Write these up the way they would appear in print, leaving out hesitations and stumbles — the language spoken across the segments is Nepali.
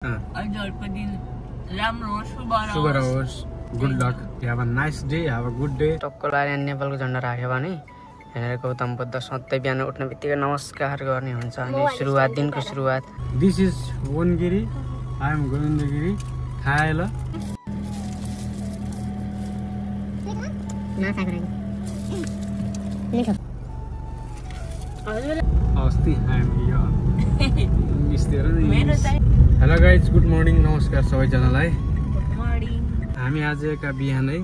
हजुरको दिन राम्रो होस्, शुभ रहोस्, good lock, have a nice day, have a good day. टक्क लाएर नेपालको झन्डा राख्यो भने हेरेर गौतम बुद्ध सधैँ बिहान उठ्ने बित्तिकै नमस्कार गर्ने हुन्छ अनि सुरुवात दिनको सुरुवात। This is Vanagiri, I am Govindgiri. खाए ल अस्ति हेलो गाइज, गुड मर्निङ, नमस्कार सबैजनालाई। हामी आजका बिहानै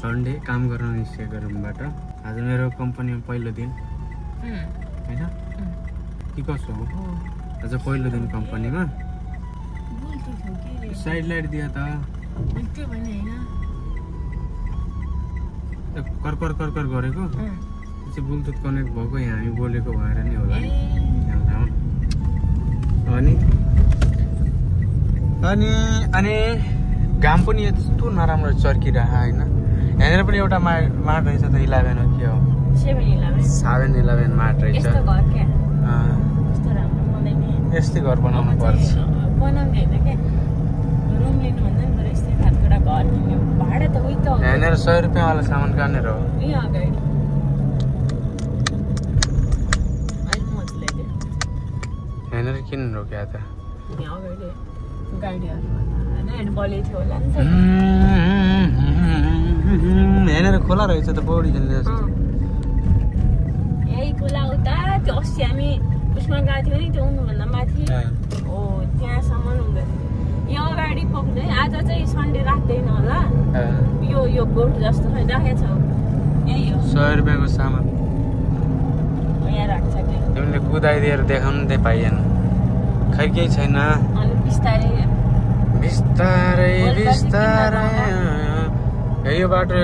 सन्डे काम गर्न निस्केको रुमबाट। आज मेरो कम्पनीमा पहिलो दिन होइन के कसो हो, आज पहिलो दिन कम्पनीमा। साइड लाइट दियो त कर्कर कर्कर गरेको चाहिँ ब्लुटुथ कनेक्ट भएको, यहाँ हामी बोलेको भएर नि होला नि। अनि घाम पनि यस्तो नराम्रो चर्किरह होइन। यहाँनिर पनि एउटा मार्ट रहेछ त, 11 हो के हो, 7-11 मार्ट रहेछ। यस्तै घर बनाउनु पर्छ। यहाँनिर 100 रुपियाँ वाला सामान कहाँनिर हो? यहाँनिर किन रोक्या त? यहाँनिर खोला रहेछ त, पौडी खेल्ने जस्तो। यही खोला उता त्यो अस्ति हामी उसमा गएको थियौँ नि, त्यो उनीभन्दा माथि हो, त्यहाँसम्म हुँदैन। यो अगाडि पुग्दै आज चाहिँ सन्डे राख्दैन होला, यो गोठ जस्तो राखेको छ। यही हो 100 रुपियाँको सामान यहाँ राख्छ। तिमीले कुदाइदिएर देखाउनु चाहिँ पाइएन, खै केही छैन। अनि बिस्तारै यो बाटो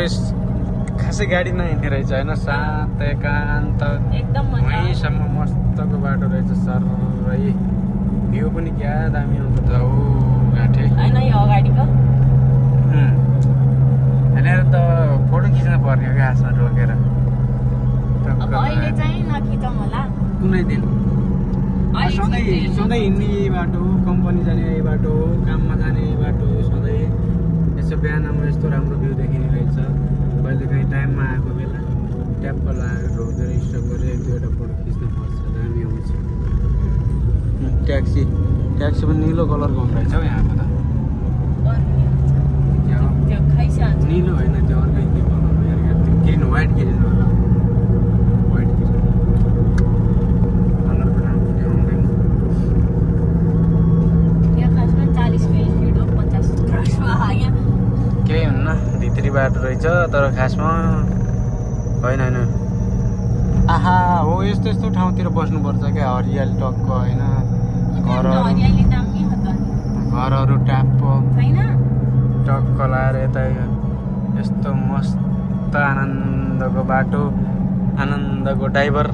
खासै गाडी नहिँड्ने रहेछ होइन, शान्त एकान्त एकदम वहीँसम्म मस्तको बाटो रहेछ। सरै भ्यू पनि क्या दामी आउँछ त। ओ गाँठे होइन यो अगाडिको यहाँनिर त फोटो खिच्न पर्ने हो क्या, आसमा रोकेर। अब अहिले चाहिँ नखिचौँ होला कुनै दिन। सधैँ हिँड्ने यही बाटो, कम्पनी जाने यही बाटो, काममा जाने यही बाटो। सधैँ यसो बिहानमा यस्तो राम्रो भ्यू देखिने रहेछ। कहिले काहीँ टाइममा आएको बेला ट्याप्प लगाएर रोकेर स्टप गरेर 1-2वटा फोटो खिच्नु पर्छ, दामी आउँछ। ट्याक्सी पनि निलो कलरको हुँदो रहेछ हौ यहाँको त। निलो होइन, त्यो अर्कै के कलर हो, ग्रिन, व्हाइट ग्रिन होला। व्हाइट ग्रिन कलर पनि आउँदैन। केही हुन्न, भित्री बाटो रहेछ तर खासमा होइन। आहा हो, यस्तो यस्तो ठाउँतिर बस्नुपर्छ क्या, हरियाली टक्क होइन। घरहरू ट्याप्प टक्क लाएर यता यस्तो मस्त आनन्दको बाटो, आनन्दको ड्राइभर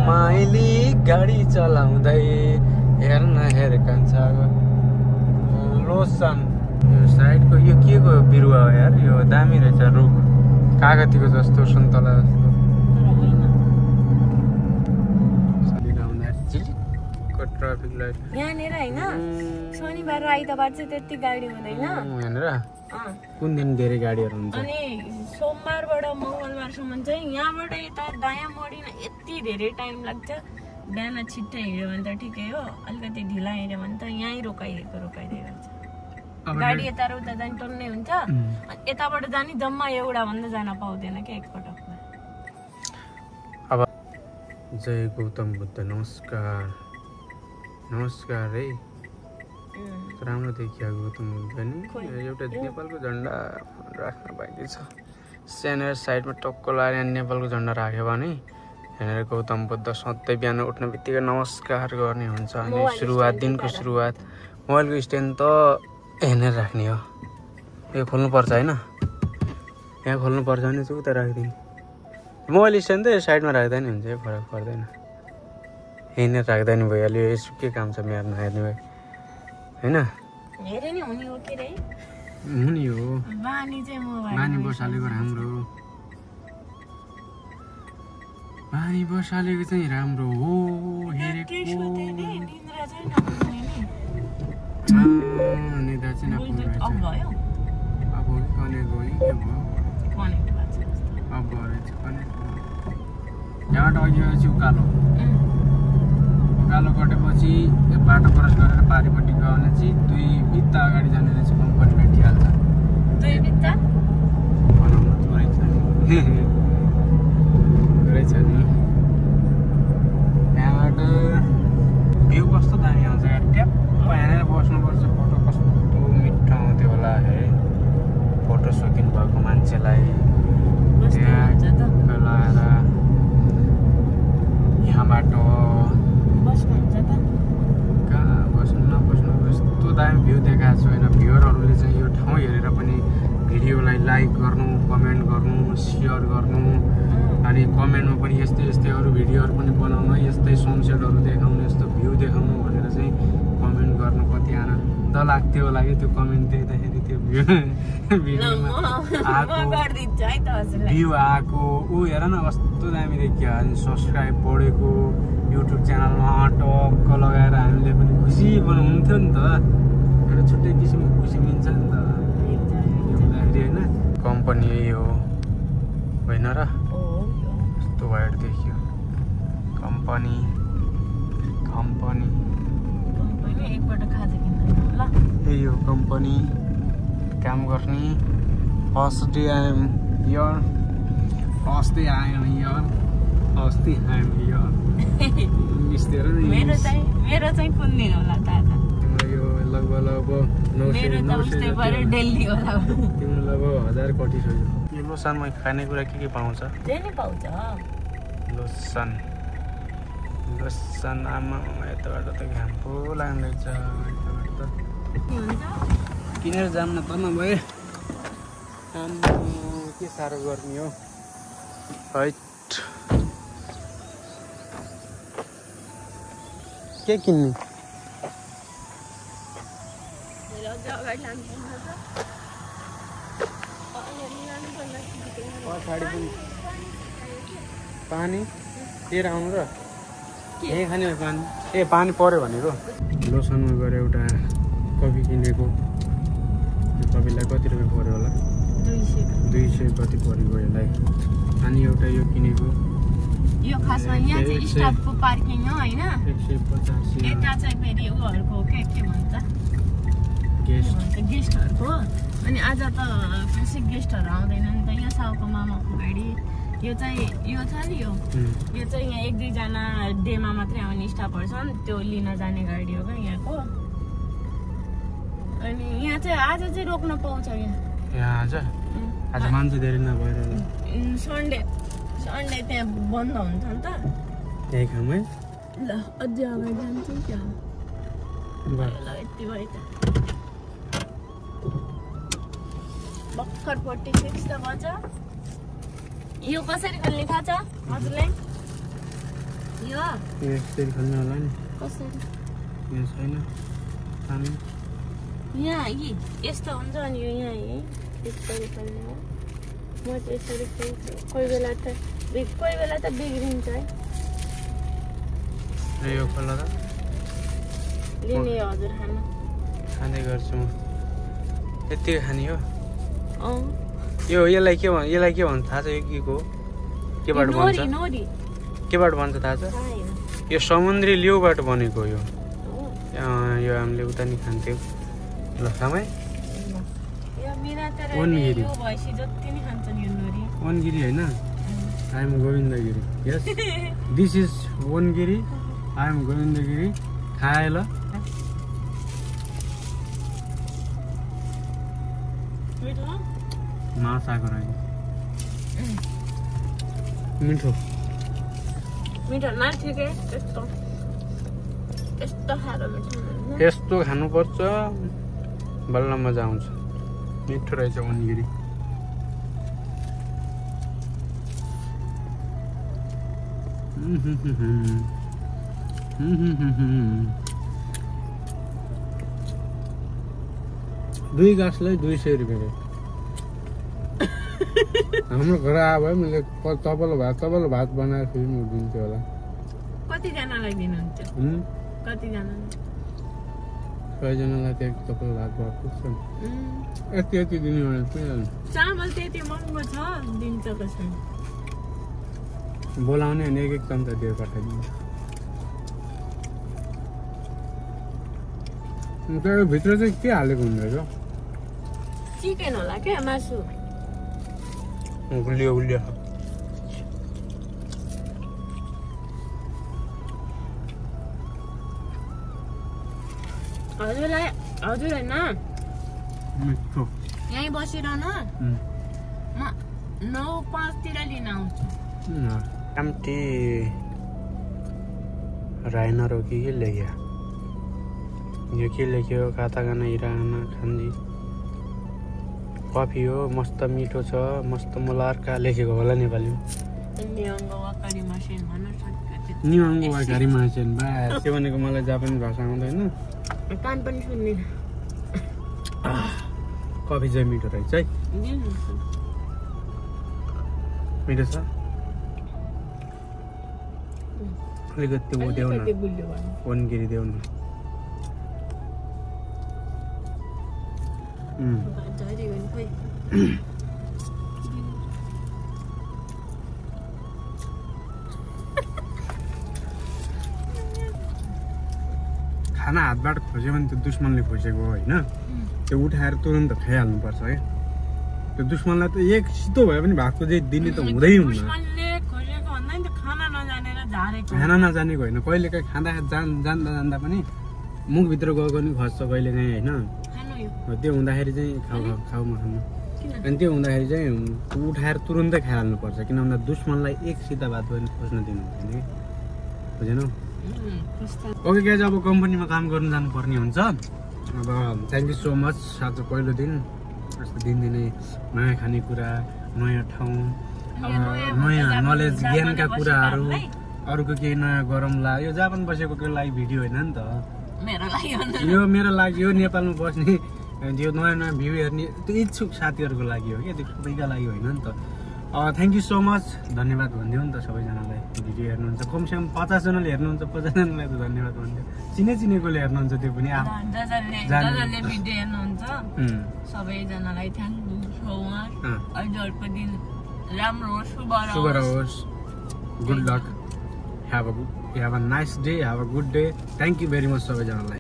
माइली गाडी चलाउँदै हेर्न हेर कान्छाको लोसन। यो साइडको यो के को बिरुवा हो यार, यो दामी रहेछ, रुख कागतीको जस्तो, सुन्तला जस्तो। ट्राफिक लाइट यहाँनिर होइन, शनिबार र आइतबार चाहिँ त्यति गाडी हुँदैन यहाँनिर। कुन दिन धेरै गाडीहरू हुन्छ? अनि सोमबारबाट मङ्गलबारसम्म चाहिँ यहाँबाट यता दायाँ मोडिन यति धेरै टाइम लाग्छ। बिहान छिट्टै हिँड्यो भने त ठिकै हो, अलिकति ढिला हिँड्यो भने त यहीँ रोकाइदिएको हुन्छ। गाडी यता र उता जाने टन्नै हुन्छ। यताबाट जाने जम्मा एउटा भन्दा जान पाउँदैन क्या एकपटकमा। अब जय गौतम बुद्ध, नमस्कार नमस्कार है। राम्रो देखिया गौतम बुद्ध नि, एउटा नेपालको झन्डा राख्न बाँकी छ। यहाँनिर साइडमा टक्क लाएर नेपालको झन्डा राख्यो भने यहाँनिर गौतम बुद्ध सधैँ बिहान उठ्ने बित्तिकै नमस्कार गर्ने हुन्छ अनि सुरुवात दिनको सुरुवात। मोबाइलको स्ट्यान्ड त यहाँनिर राख्ने हो, यो खोल्नुपर्छ होइन, यहाँ खोल्नुपर्छ भने चाहिँ उता राखिदिने। मोबाइल स्ट्यान्ड त यो साइडमा राख्दा नि हुन्छ, फरक पर्दैन। यहीँनिर राख्दा नि भइहाल्यो, यसो के काम छ मेरो नहेर्ने भए होइन। हुने हो, बानी बसालेको राम्रो, बानी बसालेको चाहिँ राम्रो हो। हेरेको निद्रा चाहिँ नपुग्ने नि निद्रा चाहिँ नपुग्ने अब भयो अब कनेक्ट गयो के भयो कनेक्ट भएको छ अब गयो कनेक्ट यहाँबाट अघि चाहिँ उकालो उकालो कटेपछि त्यो बाटो क्रस गरेर पारिपट्टि गयो भने चाहिँ 2 बित्ता अगाडि जाने चाहिँ कम्पनी भेटिहाल्छ 2 बित्ता बनाउनु थोरै छ थोरै छ नि यहाँबाट भ्यू कस्तो दामी आउँछ ट्याप्प यहाँनिर बस्नुपर्छ फोटो कस्तो मिठो आउँथ्यो होला है फोटो सोकिन भएको मान्छेलाई त्यहाँ लगाएर यहाँबाट बस्नुहुन्छ त कहाँ बस्नु नबस्नु यस्तो दामी भ्यू देखाएको छु होइन भ्युअरहरूले चाहिँ यो ठाउँ हेरेर पनि भिडियोलाई लाइक गर्नु कमेन्ट गर्नु सेयर गर्नु अनि कमेन्टमा पनि यस्तै यस्तै अरू भिडियोहरू पनि बनाउनु यस्तै सनसेटहरू देखाउनु यस्तो भ्यू देखाउनु भनेर चाहिँ कमेन्ट गर्नु कति आनन्द लाग्थ्यो होला कि त्यो कमेन्ट देख्दाखेरि त्यो भिडियोमा भ्यू आएको ऊ हेर न कस्तो दामी देखियो अनि सब्सक्राइब बढेको युट्युब च्यानलमा टक्क लगाएर हामीले पनि खुसी बनाउनुहुन्थ्यो नि त एउटा छुट्टै किसिमको खुसी मिल्छ नि त हुँदाखेरि होइन कम्पनी यही हो होइन र यस्तो वाइड देखियो कम्पनी एकपल्ट खाजा किन्न ल यही हो कम्पनी काम गर्ने first day I'm here first day I'm here मेरो चाहिँ कुन दिन होला दादा यो लगभग मेरो त उस्तै पऱ्यो दिल्ली होला तिम्रो लगभग 1000 कटिसक्यो यो लोसनमा खानेकुरा के पाउँछ जे नि पाउँछ लोसन आमा यताबाट त घाम पो लाग्दैछ यताबाट त किनेर जाम न त नभए आम्मा के साह्रो गर्मी हो हैट के किन्ने पानी लिएर आउनु र यहीँ खाने पानी ए पानी पर्यो भनेको लोसनमा गएर एउटा कफी किनेको त्यो कफीलाई कति रुपियाँ पर्यो होला 200 कति परेको यसलाई अनि एउटा यो किनेको यो खासमा यहाँ चाहिँ स्टाफको पार्किङ हो हैन 185 यता चाहिँ फेरि उहरुको के भन्छ गेस्टहरुको अनि आज त खुसी गेस्टहरु आउँदैन नि त यहाँ साउको मामाको गाडी यो चाहिँ यो छ नि यो चाहिँ यहाँ 1-2 जना डेमा मात्रै आउने स्टाफहरु छन् त्यो लिन जाने गाडी हो क्या यहाँको अनि यहाँ चाहिँ आज चाहिँ रोक्न पाउँछ यहाँ आज मान्छे धेरै नभएर सन्डे त्यहाँ बन्द हुन्छ नि त त्यही खाम है ल अझै अगाडि जान्छौँ क्या ल यति भयो त भर्खर 46 त बज यो कसरी खोल्ने थाहा छ हजुरलाई यो यसरी खोल्ने होला नि कसरी यहाँ छैन हामी यहाँ यस्तो हुन्छ अनि यो यहाँ यसरी खोल्ने हो म चाहिँ यसरी खोल्छु कोही बेला त बिग्रिन्छ है यो खोला त लिने हजुर खाने गर्छु म यति खाने हो अँ यसलाई के भन्छ थाहा छ यो केबाट भन्छ केबाट भन्छ थाहा छ यो समुद्री लेउबाट बनेको यो हामीले उता नि खान्थ्यौँ ल खामै वनगिरी होइन I am Govindgiri yes this is Vanagiri I am Govindgiri खाए ल माछाको रहेछ मिठो यस्तो खानुपर्छ बल्ल मजा आउँछ मिठो रहेछ वनगिरी दुई गाँसलाई 200 रुपियाँ हाम्रो घर आयो भए मैले तपलो भात बनाएर फेरि म दिन्छु होला कतिजनालाई दिनुहुन्छ कतिजना 6 जनालाई त एक तपाईँ भाग भएको छ यति दिनु भने चामल त्यति महँगो छ दिन्छ कसरी बोलाउने अनि एक चम्चा दिएर पठाइदिनु त्यो भित्र चाहिँ के हालेको हुन्छ र चिकन होला क्या मासु गुलियो हजुरलाई न मिठो यहीँ बसिरहन म 9:05 तिर लिन आउँछु एम्टी राइनर हो कि के लेख्यो यो के लेख्यो खाता खाना इराना खान्जी कफी हो मस्त मिठो छ मस्त मुलारका लेखेको होला नेपालीमा नियङ्गो वाकारी मसिन भन्न सक्छ नियङ्गो वाकारी मसिन बा त्यो भनेको मलाई जापानी भाषा आउँदैन कान पनि सुन्दिन कफी चाहिँ मिठो रहेछ है मिठो छ अलिकति त्यो देऊ न वनगिरी देऊ न खाना हातबाट खोज्यो भने त्यो दुश्मनले खोजेको होइन त्यो उठाएर तुरन्त खाइहाल्नुपर्छ है त्यो दुश्मनलाई त एक सितो भए पनि भातको चाहिँ दिने त हुँदै हुन्न खाना नजानेको होइन कहिलेकाहीँ खाँदा जान्दा पनि मुखभित्र गएको नि खस्छ कहिलेकाहीँ होइन त्यो हुँदाखेरि चाहिँ खाऊ म खानु अनि त्यो हुँदाखेरि चाहिँ उठाएर तुरन्तै खाइहाल्नुपर्छ किन भन्दा दुश्मनलाई एक सिधा भात पनि खोज्न दिनु हुँदैन कि बुझेनौ ओके गाइज अब कम्पनीमा काम गर्नु जानुपर्ने हुन्छ अब थ्याङ्क यू सो मच आज पहिलो दिन यस्तो दिनदिनै नयाँ खानेकुरा नयाँ ठाउँ नयाँ नलेज ज्ञानका कुराहरू अरूको केही नयाँ गरौँला यो जापान बसेको लागि भिडियो होइन नि त यो मेरो लागि यो नेपालमा बस्ने यो नयाँ नयाँ भ्यू हेर्ने त्यो इच्छुक साथीहरूको लागि हो क्या त्यो सबैका लागि होइन नि त थ्याङ्क यू सो मच धन्यवाद भनिदियो नि त सबैजनालाई भिडियो हेर्नुहुन्छ कमसेकम 50 जनाले हेर्नुहुन्छ 50 जनालाई त धन्यवाद भनिदियो चिनेकोले हेर्नुहुन्छ त्यो पनि जसले भिडियो हेर्नुहुन्छ सबैजनालाई थ्याङ्क यू सो मच अहिलेको दिन राम्रो होस् शुभ रहोस् good lock have a nice day, have a good day. Thank you very much सबैजनालाई